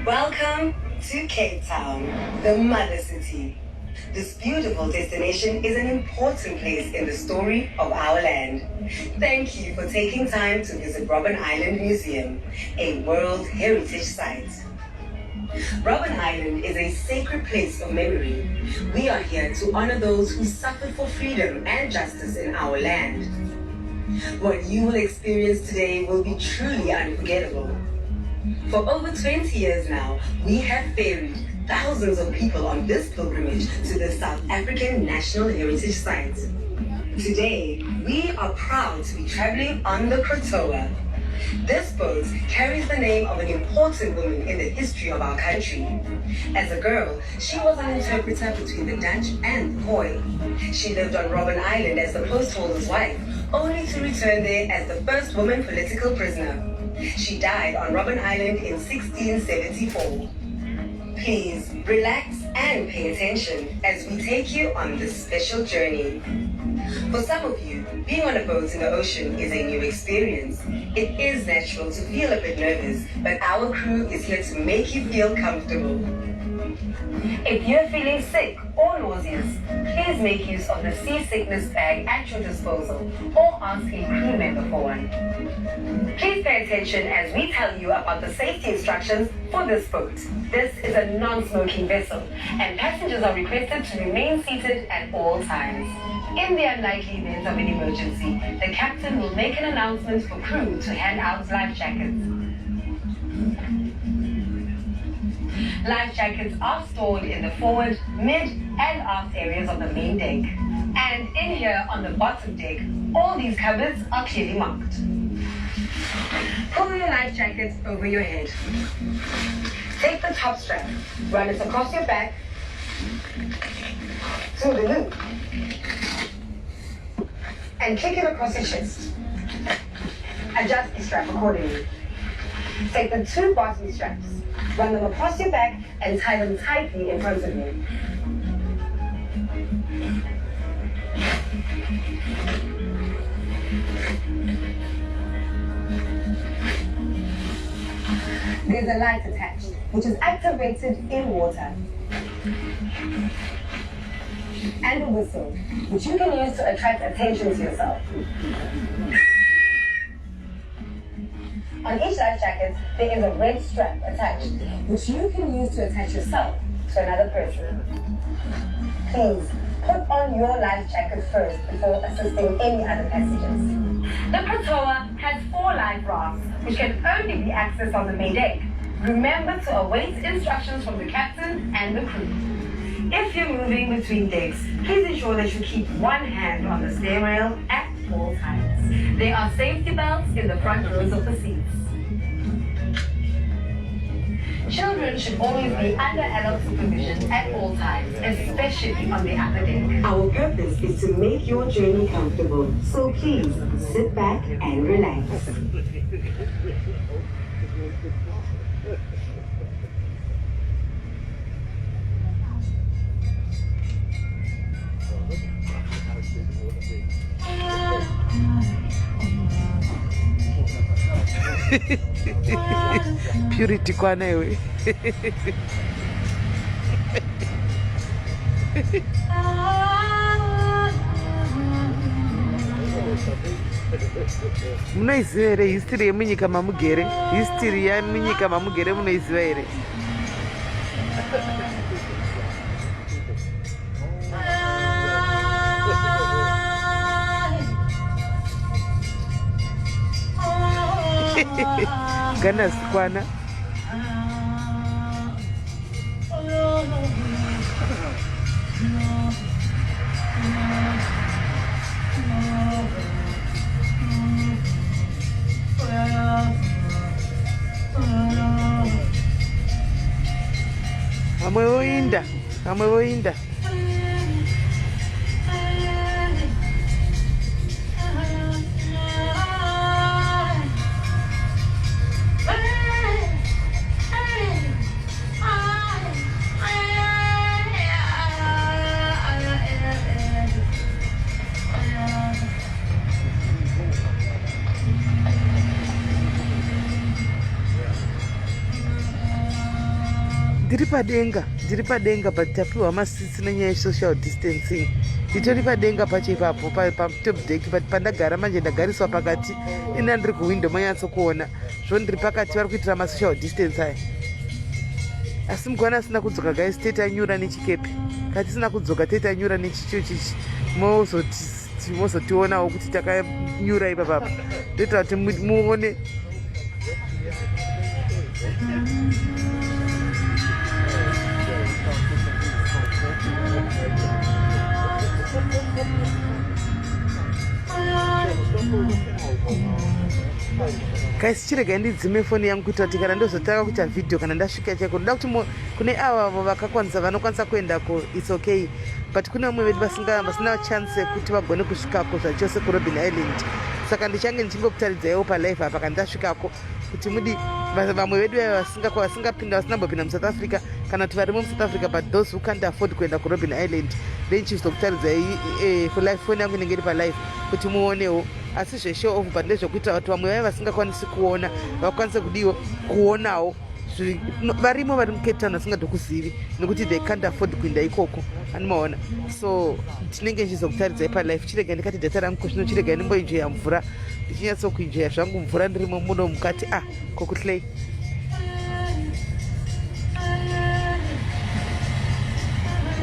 Welcome to Cape Town, the mother city. This beautiful destination is an important place in the story of our land. Thank you for taking time to visit Kurobbin Island Museum, a World Heritage Site. Kurobbin Island is a sacred place of memory. We are here to honor those who suffered for freedom and justice in our land. What you will experience today will be truly unforgettable. For over 20 years now, we have ferried thousands of people on this pilgrimage to the South African National Heritage Site. Today, we are proud to be traveling on the Kurobbin. This boat carries the name of an important woman in the history of our country. As a girl, she was an interpreter between the Dutch and the Khoi. She lived on Kurobbin Island as the postholder's wife, only to return there as the first woman political prisoner. She died on Kurobbin Island in 1674. Please relax and pay attention as we take you on this special journey. For some of you, being on a boat in the ocean is a new experience. It is natural to feel a bit nervous, but our crew is here to make you feel comfortable. If you're feeling sick or nauseous, please make use of the seasickness bag at your disposal or ask a crew member for one. Please pay attention as we tell you about the safety instructions for this boat. This is a non-smoking vessel and passengers are requested to remain seated at all times. In the unlikely event of an emergency, the captain will make an announcement for crew to hand out life jackets. Life jackets are stored in the forward, mid, and aft areas of the main deck. And in here on the bottom deck, all these cupboards are clearly marked. Pull your life jacket over your head. Take the top strap, run it across your back to the loop, and kick it across your chest. Adjust the strap accordingly. Take the two bottom straps, run them across your back, and tie them tightly in front of you. There's a light attached, which is activated in water. And a whistle, which you can use to attract attention to yourself. On each life jacket, there is a red strap attached, which you can use to attach yourself to another person. Please, put on your life jacket first before assisting any other passengers. The Kurobbin has 4 life rafts, which can only be accessed on the main deck. Remember to await instructions from the captain and the crew. If you're moving between decks, please ensure that you keep one hand on the steering rail at all times. There are safety belts in the front rows of the seats. Children should always be under adult supervision at all times, especially on the upper deck. Our purpose is to make your journey comfortable, so please sit back and relax. Purity kwana iwe. Munoiziva here history yemunyika mamugere? History yemunyika mamugere munoiziva here? Gana sikwana. Amwe woinda. Ndiri padenga but tapiwa masisi nenyaya yesocial distancing. Nditori padenga pacho ipapo patop deck but pandagara manje ndagariswa pakati ina ndiri kuwindo manyatso kuona zvondiri pakati vari kuitira masocial distance aya. Asi mugwana asina kudzoka guys tetanyura nechikepe. Katisina kudzoka tetanyura nechichochichi mozotionawo kuti takanyura ipapapa. Ndoita kuti muone. Guys, chirega ndidzime foni yangu kuita kuti kana ndozotaka kuita video kana ndasvika chaiko ndoda kuti kune avo vakakwanisa vanokwanisa kuendako it's okay, but kune vamwe vedu vasina chance yekuti vagone kusvikako zvachose kuRobben Island. Saka ndichange ndichingokutaridzaiwo palive apa kana ndasvikako kuti mudi vamwe vedu vasingapinda vasinambopinda muSouth Africa kana kuti varimo muSouth Africa but those who can't afford kuenda kuRobben Island then chizokutaridzai live foni yangu inenge iri palive kuti muonewo. Asi zveshe off but ndezvokuita kuti vamwe vaya vasingakwanisi kuona vakwanise kudiwa kuonawo varimo vari muCape Town vasingatokuzivi nekuti they can't afford kuenda ikoko animaona. So tinenge ndichizokutaridzai palive. Chirega ndikati data rangu kushino chirega ndimboenjoya mvura ndichinyatsokuenjoya zvangu mvura ndirimo muno mukati kokutlei.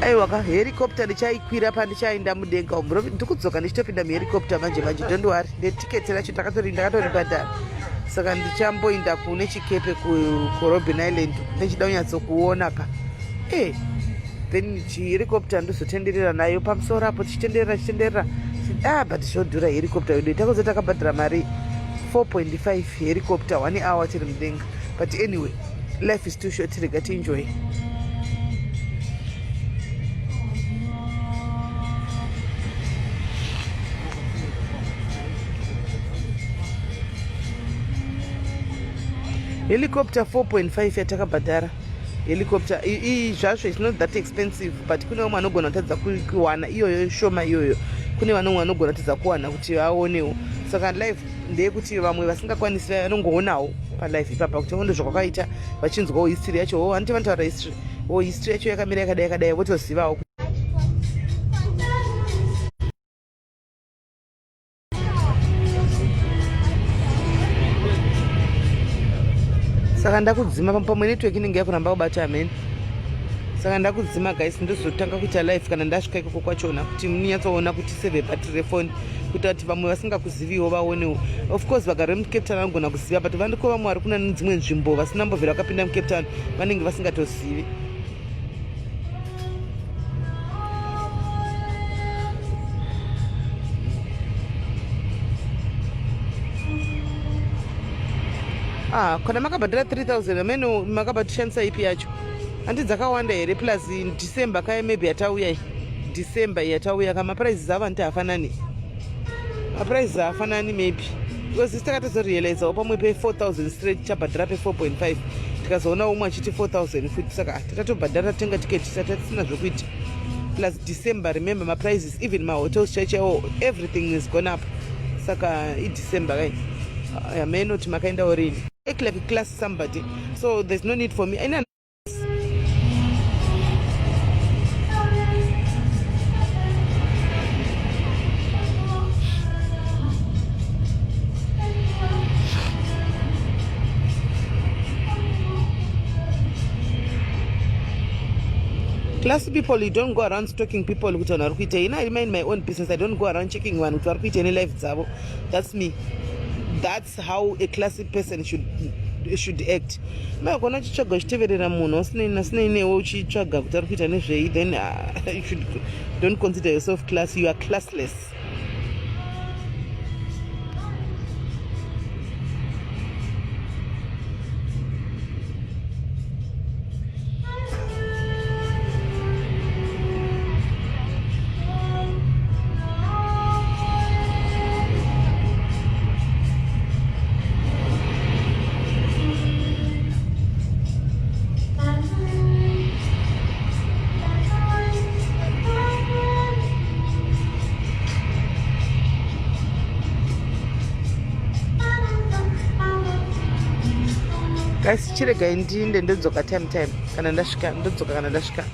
Aiwa helicopter ndichaikwira pandichaenda mudenga umu. Ndikudzoka ndichitopinda muhelicopter manje don't worry. Netiketi racho ndakatoribhadhara. Saka ndichamboenda kune chikepe kuRobben Island ndichida kunyatsokuona pa. Then helicopter ndozotenderera nayo pamusoro apo tichitenderera. But zvodhura helicopter yedu. Takozo takabhadhara mari 4.5 helicopter 1 hour tiri mudenga. But anyway, life is too short, rega tienjoy. Helicopter 4.5 yatakabhadhara. Helicopter zvazvo it's not that expensive but kune vamwe vanogona kutadza kuwana iyoyo shoma iyoyo. Kune vanogona kutadza kuwana kuti vaonewo. Saka live ndeyekuti vamwe vasingakwanisi vanongoonawo palive ipapa kuti vaone zvakaita vachinzwawo history yacho. Handiti vanotaura history. History yacho yakamira yakadai votozivawo. Saka ndakudzima pamwe network inenge yakuramba kubata amen. Saka ndakudzima guys ndozotanga kuita live kana ndasvika ikoko kwachona kuti munyatsoona kuti save battery phone kuti vamwe vasingakuziviwo vaonewo. Of course vagara muCape Town vanogona kuziva but vandiko vamwe vari kuna dzimwe nzvimbo vasinambovhera vakapinda muCape Town vanenge vasingatozivi. Kana makabhadhara 3000 ameno makabatishandisa ipi yacho? Handi dzakawanda here plus December kaya maybe yatauya. December yatauya kama prices avanti hafanani. Prices hafanani maybe. Because takatozorealize pamwe pe 4000 straight chabhadhara pe 4.5. Tikazoona umwe achiti 4000 futi saka tatobhadhara tenga ticket tisina zvokuita. Plus December remember my prices even my hotels church everything is gone up. Saka December kai. may not makaenda already. Act like a class somebody. So there's no need for me. Classy people, you don't go around stalking people. I mind my own business. I don't go around checking one with any life. That's me. That's how a classy person should act. Then you should don't consider yourself classy. You are classless. Guys, chirega ndinde ndodzoka time kana ndasvika ndodzoka kana ndasvika.